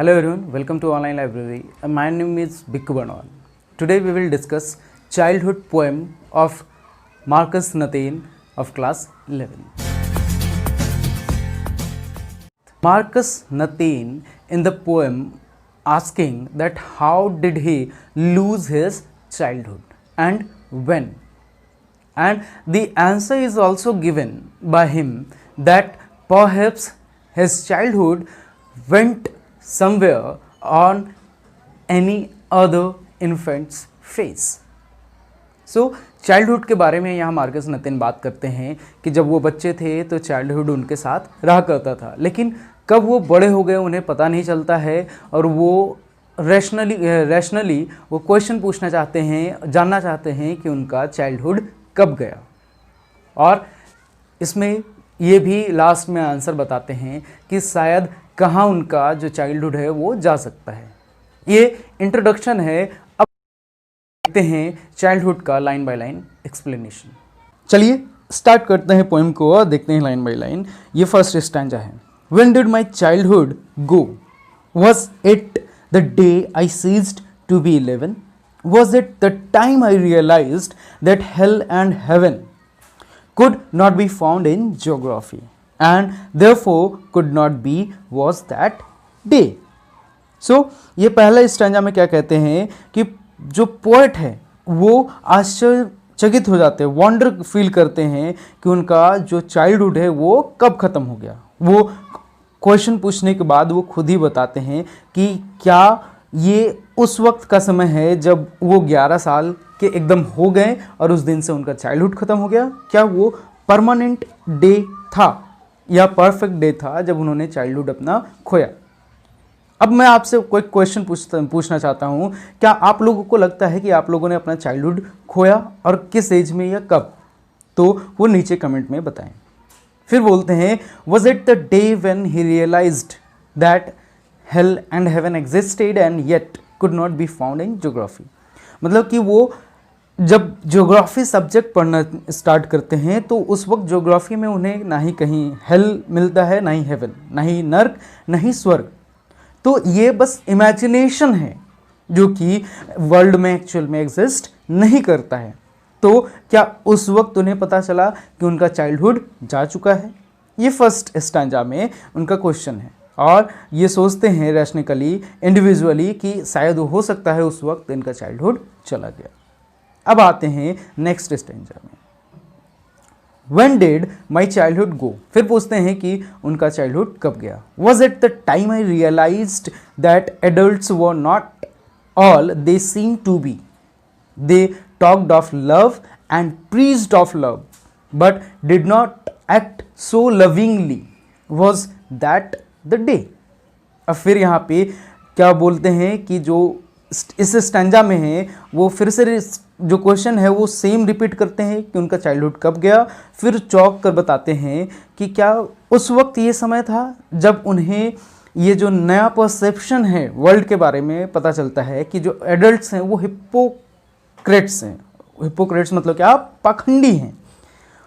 Hello everyone, welcome to Online Library. My name is Bikku Banwal. Today we will discuss childhood poem of Marcus Nathan of class 11. Marcus Nathan in the poem asking that how did he lose his childhood and when, and the answer is also given by him that perhaps his childhood went somewhere on any other infant's face. So childhood के बारे में यहाँ Marcus Nitin बात करते हैं कि जब वो बच्चे थे तो चाइल्डहुड उनके साथ रहा करता था, लेकिन कब वो बड़े हो गए उन्हें पता नहीं चलता है और वो रैशनली वो क्वेश्चन पूछना चाहते हैं, जानना चाहते हैं कि उनका चाइल्डहुड कब गया। और इसमें ये भी लास्ट में आंसर बताते हैं कि शायद कहाँ उनका जो चाइल्डहुड है वो जा सकता है। ये इंट्रोडक्शन है। अब देखते हैं चाइल्डहुड का लाइन बाय लाइन एक्सप्लेनेशन। चलिए स्टार्ट करते हैं पोएम को और देखते हैं लाइन बाय लाइन। ये फर्स्ट स्टैंजा है। When did my childhood go? Was it the day I ceased to be 11? Was it the time I realized that hell and heaven could not be found in geography and therefore could not be was that day? So ये पहला stanza में क्या कहते हैं कि जो poet है वो आश्चर्यचकित हो जाते हैं, वॉन्डर फील करते हैं कि उनका जो चाइल्डहुड है वो कब ख़त्म हो गया। वो क्वेश्चन पूछने के बाद वो खुद ही बताते हैं कि क्या ये उस वक्त का समय है जब वो 11 साल के एकदम हो गए और उस दिन से उनका चाइल्डहुड ख़त्म हो गया। क्या वो परमानेंट डे था या परफेक्ट डे था जब उन्होंने चाइल्डहुड अपना खोया। अब मैं आपसे कोई क्वेश्चन पूछना चाहता हूँ, क्या आप लोगों को लगता है कि आप लोगों ने अपना चाइल्डहुड खोया और किस एज में या कब? तो वो नीचे कमेंट में बताएं। फिर बोलते हैं was it the day when he realized that hell and heaven existed and yet could not be found in geography। मतलब कि वो जब ज्योग्राफी सब्जेक्ट पढ़ना स्टार्ट करते हैं तो उस वक्त ज्योग्राफी में उन्हें ना ही कहीं हेल मिलता है, ना ही हेवन, ना ही नर्क, ना ही स्वर्ग। तो ये बस इमेजिनेशन है जो कि वर्ल्ड में एक्चुअल में एग्जिस्ट नहीं करता है। तो क्या उस वक्त उन्हें पता चला कि उनका चाइल्डहुड जा चुका है? ये फर्स्ट स्टैंजा में उनका क्वेश्चन है और ये सोचते हैं रैशनली, इंडिविजुअली कि शायद हो सकता है उस वक्त इनका चाइल्डहुड चला गया। अब आते हैं नेक्स्ट स्टैंजा में। When did my childhood go? फिर पूछते हैं कि उनका चाइल्डहुड कब गया। Was it the time I realized that adults were not all they seem to be? They talked of love and preached of love, but did not act so lovingly. Was that the day? अब फिर यहाँ पे क्या बोलते हैं कि जो इस स्टैंजा में है वो फिर से जो क्वेश्चन है वो सेम रिपीट करते हैं कि उनका चाइल्डहुड कब गया। फिर चौंक कर बताते हैं कि क्या उस वक्त ये समय था जब उन्हें ये जो नया परसेप्शन है वर्ल्ड के बारे में पता चलता है कि जो एडल्ट्स हैं वो हिपोक्रेट्स हैं। हिपोक्रेट्स मतलब क्या? पाखंडी हैं।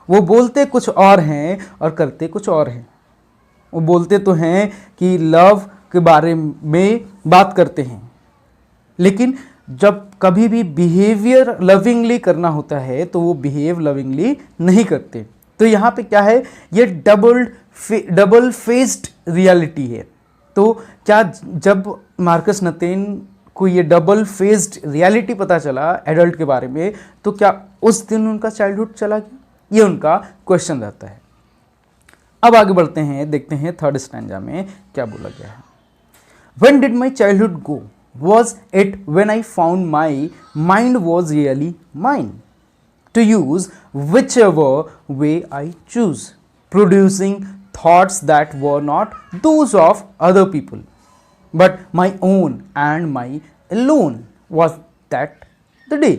वो बोलते कुछ और हैं और करते कुछ और हैं। वो बोलते तो हैं कि लव के बारे में बात करते हैं, लेकिन जब कभी भी बिहेवियर लविंगली करना होता है तो वो बिहेव लविंगली नहीं करते। तो यहाँ पे क्या है? ये डबल फेस्ड रियलिटी है। तो क्या जब मार्कस नतीन को ये डबल फेस्ड रियलिटी पता चला एडल्ट के बारे में, तो क्या उस दिन उनका चाइल्डहुड चला गया? ये उनका क्वेश्चन रहता है। अब आगे बढ़ते हैं, देखते हैं थर्ड स्टैंजा में क्या बोला गया है। When did my childhood go? Was it when I found my mind was really mine to use whichever way I choose, producing thoughts that were not those of other people but my own and my alone? Was that the day?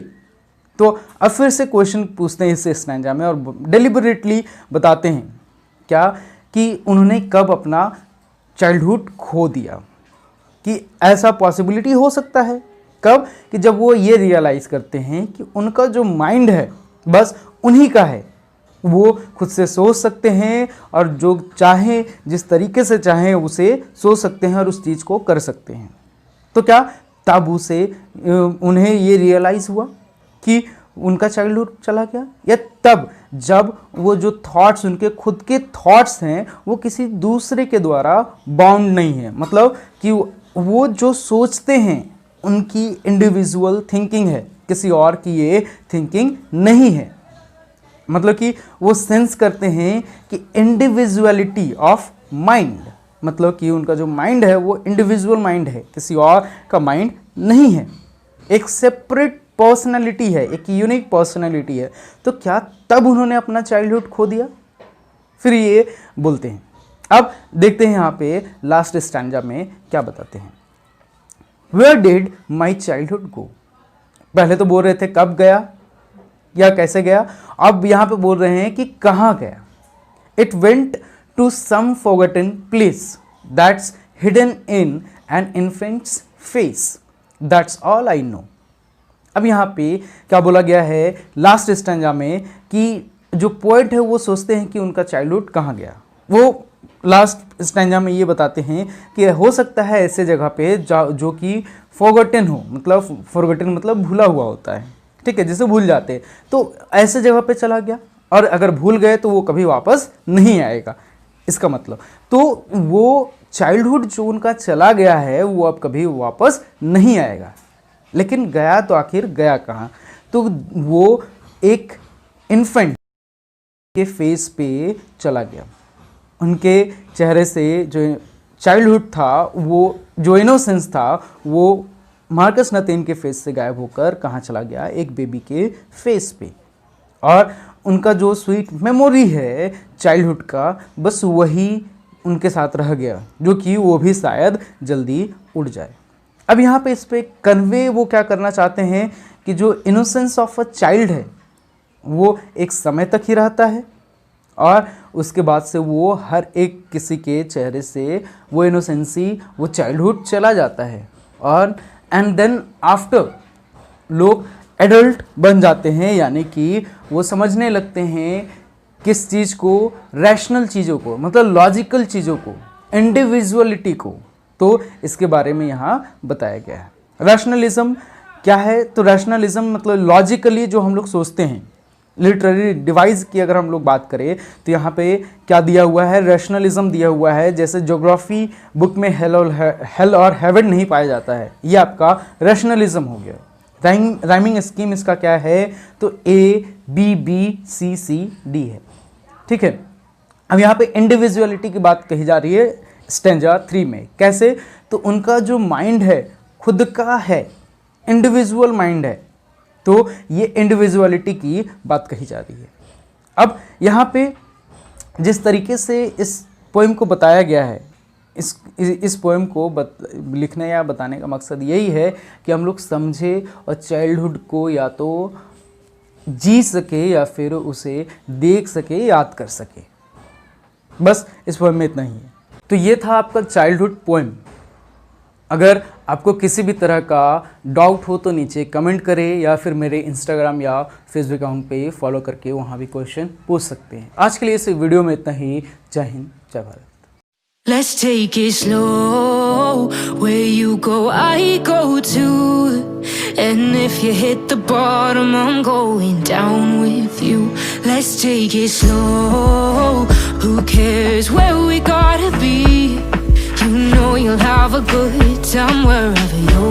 तो अब फिर से question पूछते हैं इस stanza में और deliberately बताते हैं क्या कि उन्होंने कब अपना चाइल्डहुड खो दिया। कि ऐसा पॉसिबिलिटी हो सकता है कब? कि जब वो ये रियलाइज़ करते हैं कि उनका जो माइंड है बस उन्हीं का है, वो खुद से सोच सकते हैं और जो चाहें जिस तरीके से चाहें उसे सोच सकते हैं और उस चीज़ को कर सकते हैं। तो क्या तब उन्हें ये रियलाइज़ हुआ कि उनका चाइल्डहुड चला गया, या तब जब वो जो थॉट्स उनके खुद के थॉट्स हैं वो किसी दूसरे के द्वारा बाउंड नहीं है, मतलब कि वो जो सोचते हैं उनकी इंडिविजुअल थिंकिंग है, किसी और की ये थिंकिंग नहीं है। मतलब कि वो सेंस करते हैं कि इंडिविजुअलिटी ऑफ माइंड, मतलब कि उनका जो माइंड है वो इंडिविजुअल माइंड है, किसी और का माइंड नहीं है, एक सेपरेट पर्सनालिटी है, एक यूनिक पर्सनालिटी है। तो क्या तब उन्होंने अपना चाइल्डहुड खो दिया? फिर ये बोलते हैं। अब देखते हैं यहाँ पे लास्ट स्टैंजा में क्या बताते हैं। Where did my childhood go? पहले तो बोल रहे थे कब गया या कैसे गया, अब यहाँ पे बोल रहे हैं कि कहाँ गया। It went to some forgotten place that's hidden in an infant's face. That's all I know. अब यहाँ पे क्या बोला गया है लास्ट स्टैंजा में कि जो पोएट है वो सोचते हैं कि उनका चाइल्डहुड कहाँ गया। वो लास्ट स्टैंजा में ये बताते हैं कि हो सकता है ऐसे जगह पे जो कि फॉरगॉटन हो, मतलब फॉरगॉटन मतलब भूला हुआ होता है, ठीक है, जिसे भूल जाते हैं, तो ऐसे जगह पे चला गया, और अगर भूल गए तो वो कभी वापस नहीं आएगा, इसका मतलब। तो वो चाइल्डहुड जो उनका चला गया है वो अब कभी वापस नहीं आएगा। लेकिन गया तो आखिर गया कहाँ? तो वो एक इन्फेंट के फेस पे चला गया, उनके चेहरे से जो चाइल्डहुड था, वो जो इनोसेंस था, वो मार्कस नथेन के फेस से गायब होकर कहाँ चला गया? एक बेबी के फेस पे। और उनका जो स्वीट मेमोरी है चाइल्डहुड का, बस वही उनके साथ रह गया, जो कि वो भी शायद जल्दी उड़ जाए। अब यहाँ पे इस पे कन्वे वो क्या करना चाहते हैं कि जो इनोसेंस ऑफ अ चाइल्ड है वो एक समय तक ही रहता है, और उसके बाद से वो हर एक किसी के चेहरे से वो इनोसेंसी, वो चाइल्डहुड चला जाता है, और एंड देन आफ्टर लोग एडल्ट बन जाते हैं, यानी कि वो समझने लगते हैं किस चीज़ को, रैशनल चीज़ों को, मतलब लॉजिकल चीज़ों को, इंडिविजुअलिटी को। तो इसके बारे में यहाँ बताया गया है। रैशनलिज्म क्या है? तो रैशनलिज्म मतलब लॉजिकली जो हम लोग सोचते हैं, लिटरेरी डिवाइस की अगर हम लोग बात करें तो यहाँ पे क्या दिया हुआ है? रैशनलिज्म दिया हुआ है। जैसे ज्योग्राफी बुक में हेल और हेवन नहीं पाया जाता है, ये आपका रैशनलिज्म हो गया। राइमिंग स्कीम इसका क्या है? तो ABBCCD है, ठीक है। अब यहाँ पे इंडिविजुअलिटी की बात कही जा रही है स्टैंजा 3 में। कैसे? तो उनका जो माइंड है खुद का है, इंडिविजुअल माइंड है, तो ये इंडिविजुअलिटी की बात कही जा रही है। अब यहाँ पे जिस तरीके से इस पोएम को बताया गया है, इस पोएम को लिखने या बताने का मकसद यही है कि हम लोग समझे और चाइल्डहुड को या तो जी सके या फिर उसे देख सके, याद कर सके। बस इस पोएम में इतना ही है। तो ये था आपका चाइल्डहुड पोएम। अगर आपको किसी भी तरह का डाउट हो तो नीचे कमेंट करें, या फिर मेरे इंस्टाग्राम या फेसबुक अकाउंट पे फॉलो करके वहाँ भी क्वेश्चन पूछ सकते हैं। आज के लिए इस वीडियो में इतना ही। जय हिंद, जय Bharat. Let's take it slow. Where you go, I go too. And if you hit the bottom, I'm going down with you. Let's take it slow. Who cares where we gotta be? You know you'll have a good time wherever you're